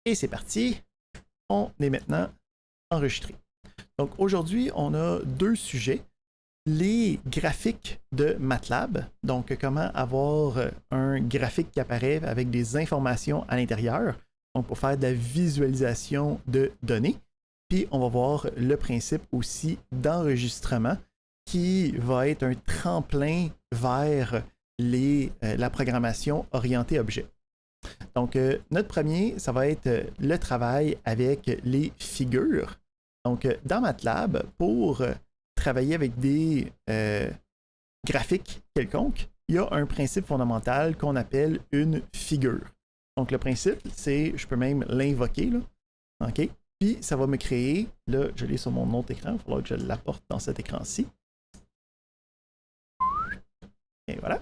Et c'est parti, on est maintenant enregistré. Donc aujourd'hui, on a deux sujets. Les graphiques de MATLAB, donc comment avoir un graphique qui apparaît avec des informations à l'intérieur, donc pour faire de la visualisation de données. Puis on va voir le principe aussi d'enregistrement qui va être un tremplin vers la programmation orientée objet. Donc, notre premier, ça va être le travail avec les figures. Donc, dans MATLAB, pour travailler avec des graphiques quelconques, il y a un principe fondamental qu'on appelle une figure. Donc, le principe, c'est, je peux même l'invoquer, là. OK? Puis, ça va me créer, là, je l'ai sur mon autre écran, il va falloir que je l'apporte dans cet écran-ci. Et voilà.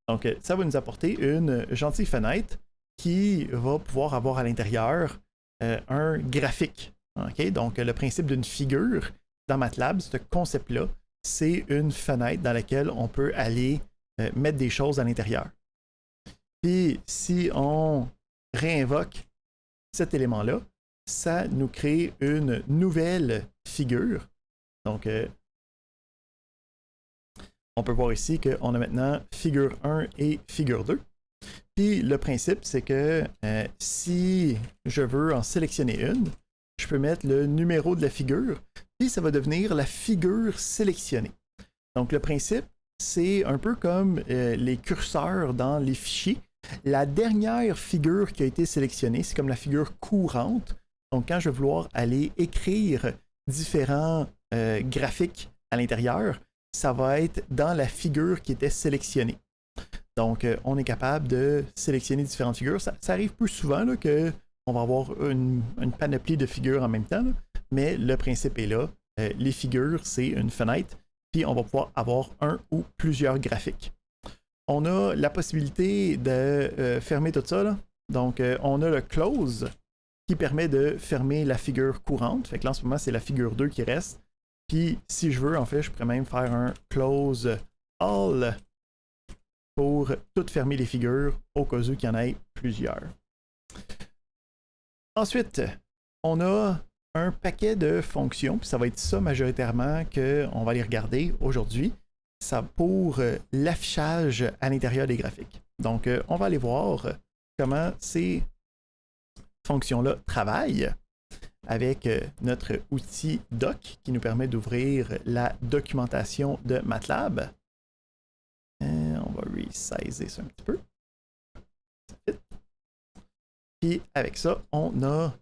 Donc, ça va nous apporter une gentille fenêtre qui va pouvoir avoir à l'intérieur un graphique. Okay? Donc, le principe d'une figure dans MATLAB, ce concept-là, c'est une fenêtre dans laquelle on peut aller mettre des choses à l'intérieur. Puis, si on réinvoque cet élément-là, ça nous crée une nouvelle figure. Donc, on peut voir ici qu'on a maintenant figure 1 et figure 2. Puis le principe, c'est que si je veux en sélectionner une, je peux mettre le numéro de la figure, puis ça va devenir la figure sélectionnée. Donc le principe, c'est un peu comme les curseurs dans les fichiers. La dernière figure qui a été sélectionnée, c'est comme la figure courante. Donc quand je vais vouloir aller écrire différents graphiques à l'intérieur, ça va être dans la figure qui était sélectionnée. Donc, on est capable de sélectionner différentes figures. Ça arrive plus souvent qu'on va avoir une panoplie de figures en même temps, là, mais le principe est là. Les figures, c'est une fenêtre, puis on va pouvoir avoir un ou plusieurs graphiques. On a la possibilité de fermer tout ça, là. Donc, on a le close qui permet de fermer la figure courante. Fait que là, en ce moment, c'est la figure 2 qui reste. Puis, si je veux, en fait, je pourrais même faire un close all pour tout fermer les figures au cas où il y en ait plusieurs. Ensuite, on a un paquet de fonctions, puis ça va être ça majoritairement qu'on va aller regarder aujourd'hui. Ça pour l'affichage à l'intérieur des graphiques. Donc, on va aller voir comment ces fonctions-là travaillent avec notre outil doc qui nous permet d'ouvrir la documentation de MATLAB. On va resizer ça un petit peu. Puis avec ça, on a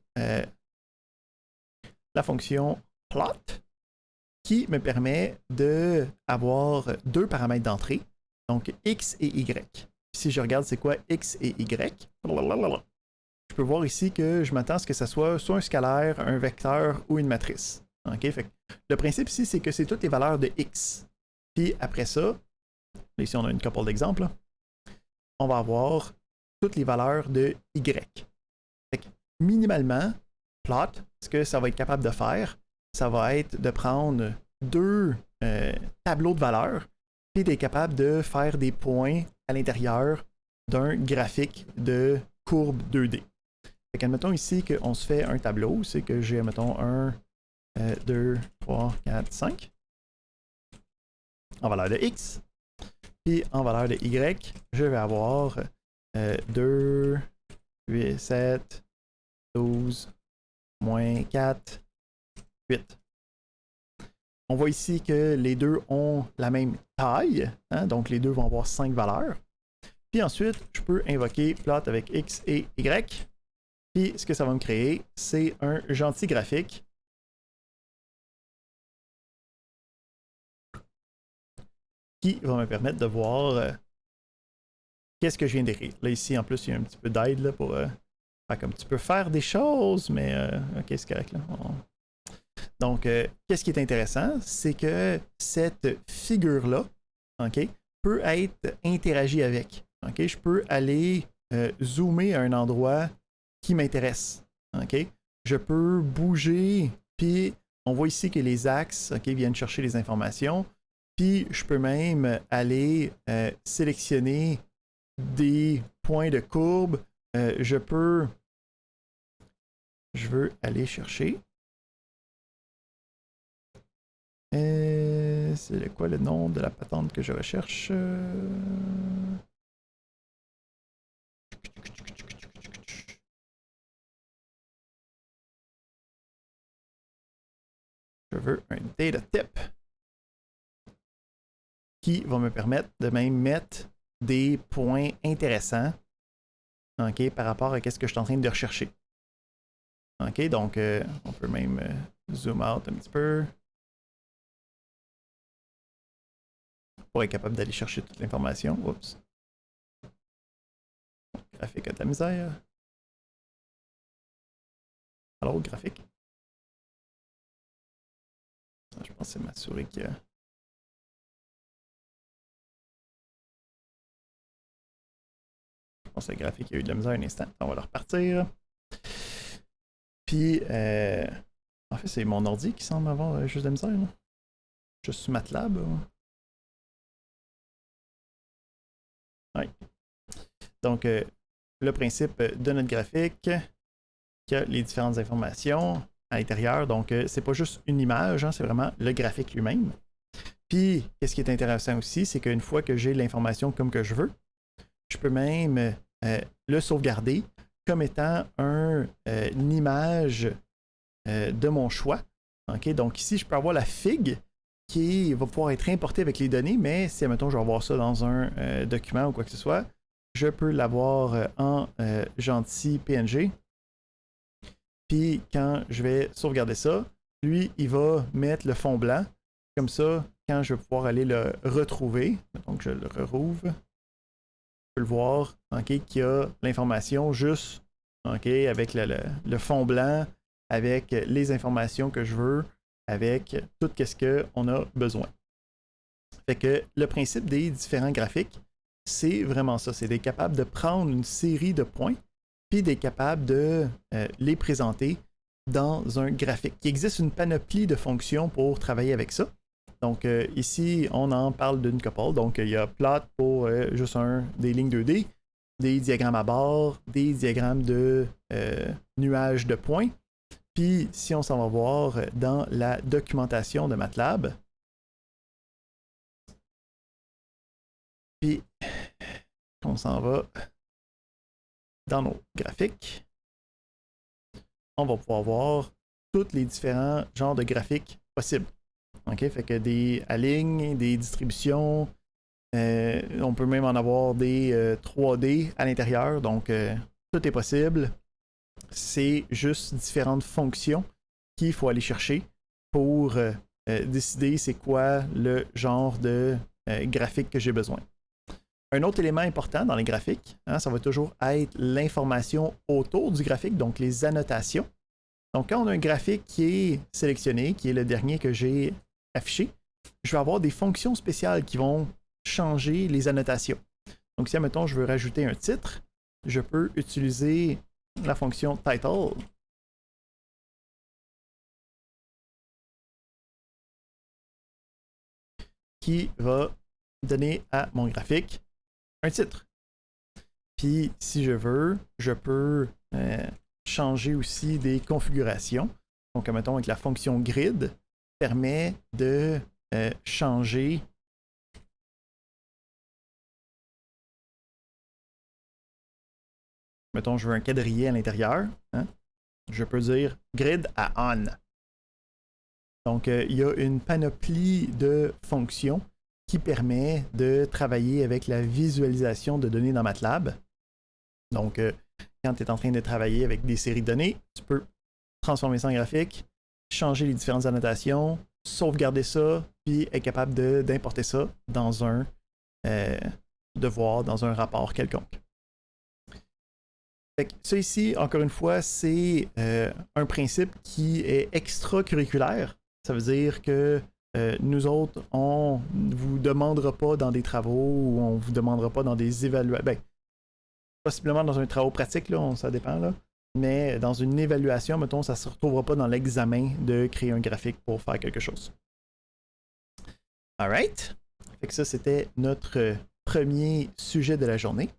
la fonction plot qui me permet d'avoir deux paramètres d'entrée, donc x et y. Si je regarde c'est quoi x et y, je peux voir ici que je m'attends à ce que ça soit un scalaire, un vecteur ou une matrice. Okay? Fait que le principe ici, c'est que c'est toutes les valeurs de x. Puis après ça, ici on a une couple d'exemples, on va avoir toutes les valeurs de y. Fait que minimalement, plot, ce que ça va être capable de faire, ça va être de prendre deux tableaux de valeurs, puis d'être capable de faire des points à l'intérieur d'un graphique de courbe 2D. Fait qu'admettons ici qu'on se fait un tableau, c'est que j'ai, mettons, 1, 2, 3, 4, 5 en valeur de x. Puis en valeur de y, je vais avoir 2, 8, 7, 12, moins 4, 8. On voit ici que les deux ont la même taille, hein, donc les deux vont avoir 5 valeurs. Puis ensuite, je peux invoquer plot avec x et y. Puis ce que ça va me créer, c'est un gentil graphique qui va me permettre de voir qu'est-ce que je viens d'écrire. Là, ici, en plus, il y a un petit peu d'aide pour comme tu peux faire des choses, mais ok, c'est correct. Là. Donc, qu'est-ce qui est intéressant, c'est que cette figure-là, ok, peut être interagie avec. Ok, je peux aller zoomer à un endroit qui m'intéresse. Ok, je peux bouger, puis on voit ici que les axes viennent chercher les informations. Puis je peux même aller sélectionner des points de courbe. Je peux je veux aller chercher. C'est quoi le nom de la patente que je recherche? Je veux un data type qui va me permettre de même mettre des points intéressants, ok, par rapport à ce que je suis en train de rechercher. Ok, donc on peut même zoom out un petit peu pour être capable d'aller chercher toute l'information. Oups. Graphique à ta misère. Alors, graphique. Je pense que c'est ma souris qui a... Je pense que le graphique a eu de la misère un instant. On va le repartir. Puis, en fait, c'est mon ordi qui semble avoir juste de la misère. Là. Juste sur MATLAB. Oui. Donc, le principe de notre graphique, qui a les différentes informations à l'intérieur. Donc, c'est pas juste une image, hein, c'est vraiment le graphique lui-même. Puis, qu'est-ce qui est intéressant aussi, c'est qu'une fois que j'ai l'information comme que je veux, je peux même le sauvegarder comme étant une image de mon choix. Okay? Donc ici, je peux avoir la figue qui va pouvoir être importée avec les données, mais si, admettons, je vais avoir ça dans un document ou quoi que ce soit, je peux l'avoir en gentil PNG. Puis quand je vais sauvegarder ça, lui, il va mettre le fond blanc. Comme ça, quand je vais pouvoir aller le retrouver, donc je le rouvre, je peux le voir, okay, qu'il y a l'information juste, okay, avec le fond blanc, avec les informations que je veux, avec tout ce qu'on a besoin. Fait que le principe des différents graphiques, c'est vraiment ça. C'est d'être capable de prendre une série de points, puis d'être capable de les présenter dans un graphique. Il existe une panoplie de fonctions pour travailler avec ça. Donc ici, on en parle d'une couple. Donc il y a plot pour juste des lignes 2D, des diagrammes à barres, des diagrammes de nuages de points. Puis si on s'en va voir dans la documentation de MATLAB, puis on s'en va dans nos graphiques, on va pouvoir voir tous les différents genres de graphiques possibles. OK? Fait que des alignes, des distributions, on peut même en avoir des 3D à l'intérieur, donc tout est possible. C'est juste différentes fonctions qu'il faut aller chercher pour décider c'est quoi le genre de graphique que j'ai besoin. Un autre élément important dans les graphiques, hein, ça va toujours être l'information autour du graphique, donc les annotations. Donc quand on a un graphique qui est sélectionné, qui est le dernier que j'ai affiché, je vais avoir des fonctions spéciales qui vont changer les annotations. Donc si, admettons, je veux rajouter un titre, je peux utiliser la fonction title qui va donner à mon graphique un titre. Puis si je veux, je peux changer aussi des configurations. Donc, mettons, avec la fonction grid, permet de changer mettons, je veux un quadrillé à l'intérieur, hein? Je peux dire grid à on. Donc, il y a une panoplie de fonctions qui permet de travailler avec la visualisation de données dans MATLAB. Donc, quand tu es en train de travailler avec des séries de données, tu peux transformer ça en graphique, changer les différentes annotations, sauvegarder ça, puis être capable d'importer ça dans un devoir, dans un rapport quelconque. Fait que ça ici, encore une fois, c'est un principe qui est extracurriculaire. Ça veut dire que nous autres, on ne vous demandera pas dans des travaux ou on ne vous demandera pas dans des évaluations. Ben, possiblement dans un travail pratique, là, ça dépend. Là. Mais dans une évaluation, mettons, ça ne se retrouvera pas dans l'examen de créer un graphique pour faire quelque chose. Alright. Fait que ça, c'était notre premier sujet de la journée.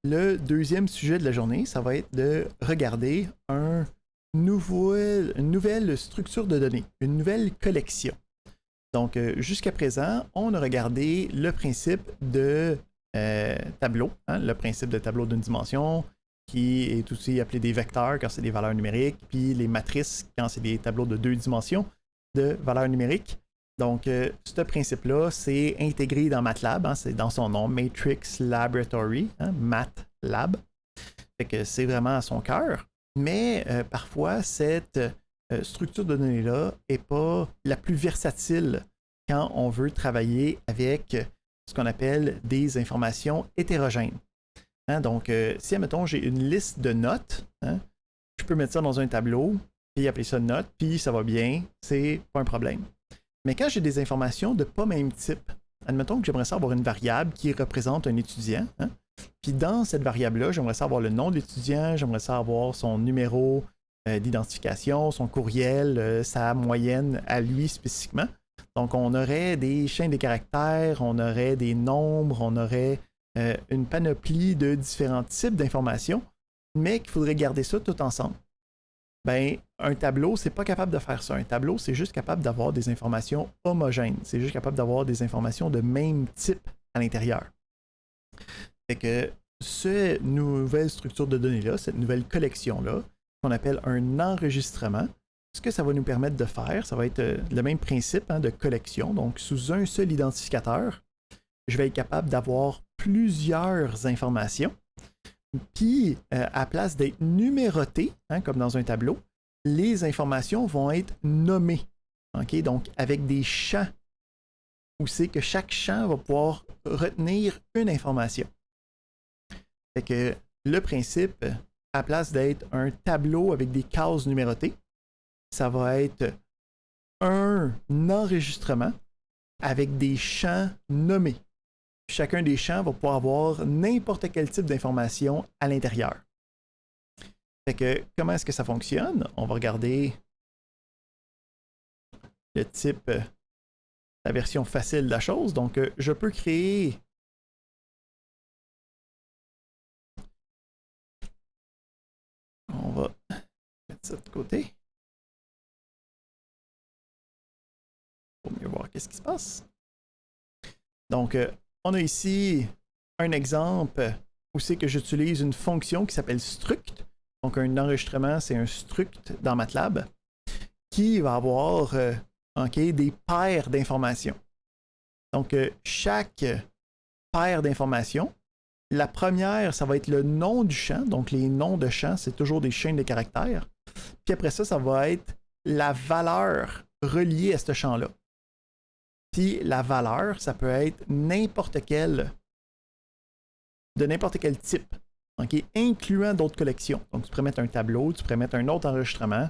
Le deuxième sujet de la journée, ça va être de regarder un une nouvelle structure de données, une nouvelle collection. Donc, jusqu'à présent, on a regardé le principe de tableau, hein, le principe de tableau d'une dimension, qui est aussi appelé des vecteurs quand c'est des valeurs numériques, puis les matrices quand c'est des tableaux de 2 dimensions de valeurs numériques. Donc, ce principe-là, c'est intégré dans MATLAB, hein, c'est dans son nom, Matrix Laboratory, hein, MATLAB. Fait que c'est vraiment à son cœur. Mais parfois, cette structure de données-là n'est pas la plus versatile quand on veut travailler avec ce qu'on appelle des informations hétérogènes. Hein, donc, si, admettons, j'ai une liste de notes, hein, je peux mettre ça dans un tableau, puis appeler ça notes, puis ça va bien, c'est pas un problème. Mais quand j'ai des informations de pas même type, admettons que j'aimerais ça avoir une variable qui représente un étudiant, hein, puis dans cette variable-là, j'aimerais ça avoir le nom de l'étudiant, j'aimerais ça avoir son numéro d'identification, son courriel, sa moyenne à lui spécifiquement. Donc, on aurait des chaînes de caractères, on aurait des nombres, on aurait une panoplie de différents types d'informations, mais qu'il faudrait garder ça tout ensemble. Ben, un tableau, c'est pas capable de faire ça. Un tableau, c'est juste capable d'avoir des informations homogènes. C'est juste capable d'avoir des informations de même type à l'intérieur. Fait que cette nouvelle structure de données-là, cette nouvelle collection-là, qu'on appelle un enregistrement, ce que ça va nous permettre de faire, ça va être le même principe hein, de collection. Donc, sous un seul identificateur, je vais être capable d'avoir plusieurs informations. Puis, à place d'être numérotées, hein, comme dans un tableau, les informations vont être nommées. Okay? Donc, avec des champs, où c'est que chaque champ va pouvoir retenir une information. Fait que le principe, à place d'être un tableau avec des cases numérotées, ça va être un enregistrement avec des champs nommés. Chacun des champs va pouvoir avoir n'importe quel type d'information à l'intérieur. Fait que, comment est-ce que ça fonctionne? On va regarder le type, la version facile de la chose. Donc, je peux créer on va mettre ça de côté pour mieux voir qu'est-ce qui se passe. Donc, on a ici un exemple où c'est que j'utilise une fonction qui s'appelle struct. Donc, un enregistrement, c'est un struct dans MATLAB qui va avoir des paires d'informations. Donc, chaque paire d'informations, la première, ça va être le nom du champ. Donc, les noms de champs, c'est toujours des chaînes de caractères. Puis après ça, ça va être la valeur reliée à ce champ-là. Puis la valeur, ça peut être n'importe quel, de n'importe quel type, okay, incluant d'autres collections. Donc, tu pourrais mettre un tableau, tu pourrais mettre un autre enregistrement.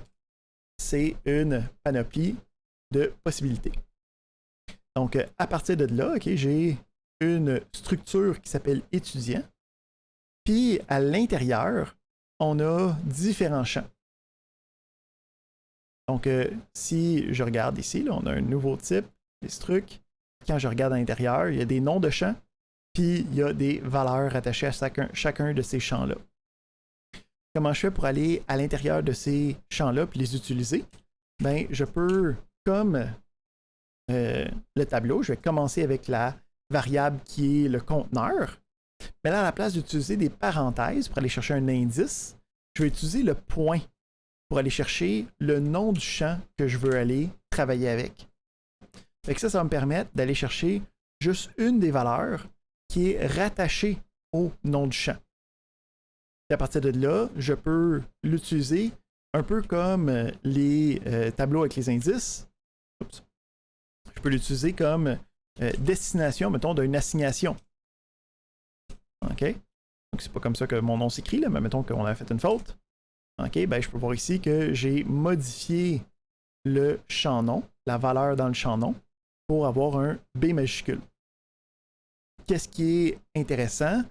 C'est une panoplie de possibilités. Donc, à partir de là, okay, j'ai une structure qui s'appelle étudiant. Puis, à l'intérieur, on a différents champs. Donc, si je regarde ici, là, on a un nouveau type, les structs. Quand je regarde à l'intérieur, il y a des noms de champs, puis il y a des valeurs attachées à chacun de ces champs-là. Comment je fais pour aller à l'intérieur de ces champs-là puis les utiliser? Ben, je peux, comme le tableau, je vais commencer avec la variable qui est le conteneur. Mais là, à la place d'utiliser des parenthèses pour aller chercher un indice, je vais utiliser le point pour aller chercher le nom du champ que je veux aller travailler avec. Fait que ça va me permettre d'aller chercher juste une des valeurs qui est rattachée au nom du champ. Et à partir de là, je peux l'utiliser un peu comme les tableaux avec les indices. Oups. Je peux l'utiliser comme destination, mettons, d'une assignation. OK? Donc, c'est pas comme ça que mon nom s'écrit, là, mais mettons qu'on a fait une faute. OK? Ben, je peux voir ici que j'ai modifié le champ nom, la valeur dans le champ nom, pour avoir un B majuscule. Qu'est-ce qui est intéressant?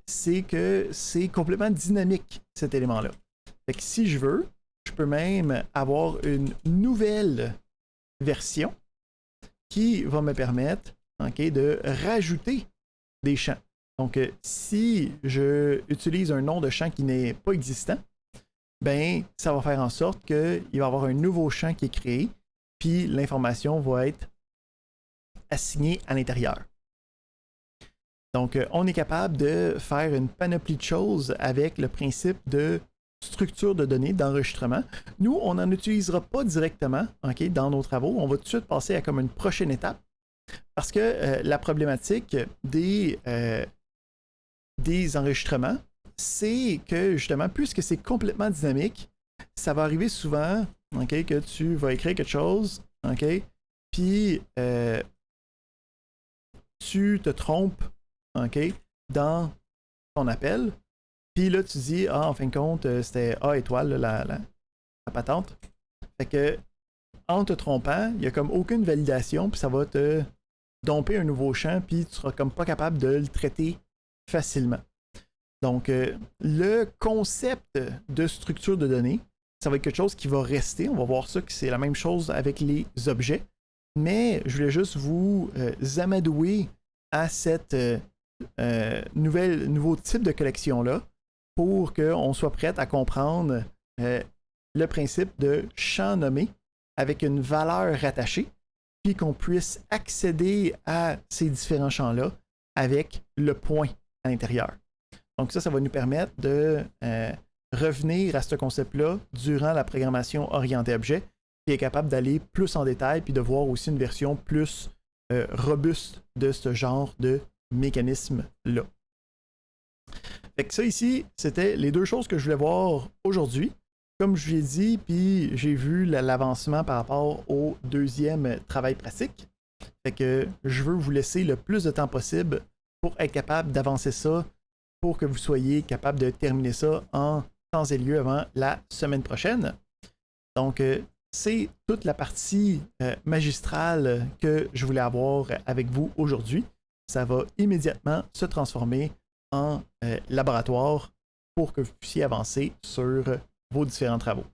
C'est que c'est complètement dynamique, cet élément-là. Fait que si je veux, je peux même avoir une nouvelle version qui va me permettre de rajouter des champs. Donc, si je utilise un nom de champ qui n'est pas existant, ben, ça va faire en sorte qu'il va y avoir un nouveau champ qui est créé, puis l'information va être assignée à l'intérieur. Donc, on est capable de faire une panoplie de choses avec le principe de structure de données, d'enregistrement. Nous, on n'en utilisera pas directement, OK, dans nos travaux. On va tout de suite passer à comme une prochaine étape parce que la problématique des enregistrements, c'est que justement, puisque c'est complètement dynamique, ça va arriver souvent, OK, que tu vas écrire quelque chose, OK, puis tu te trompes, OK, dans ton appel, puis là, tu dis, ah, en fin de compte, c'était A étoile, là, la patente. Fait que, en te trompant, il n'y a comme aucune validation, puis ça va te domper un nouveau champ, puis tu seras comme pas capable de le traiter facilement. Donc, le concept de structure de données, ça va être quelque chose qui va rester. On va voir ça, que c'est la même chose avec les objets. Mais je voulais juste vous amadouer à cette nouveau type de collection-là pour qu'on soit prêt à comprendre le principe de champ nommé avec une valeur rattachée, puis qu'on puisse accéder à ces différents champs-là avec le point à l'intérieur. Donc ça va nous permettre de revenir à ce concept-là durant la programmation orientée objet, qui est capable d'aller plus en détail, puis de voir aussi une version plus robuste de ce genre de mécanisme-là. Fait que ça ici, c'était les deux choses que je voulais voir aujourd'hui. Comme je l'ai dit, puis j'ai vu l'avancement par rapport au deuxième travail pratique. Fait que je veux vous laisser le plus de temps possible pour être capable d'avancer ça, pour que vous soyez capable de terminer ça en temps et lieu avant la semaine prochaine. Donc, c'est toute la partie magistrale que je voulais avoir avec vous aujourd'hui. Ça va immédiatement se transformer en laboratoire pour que vous puissiez avancer sur vos différents travaux.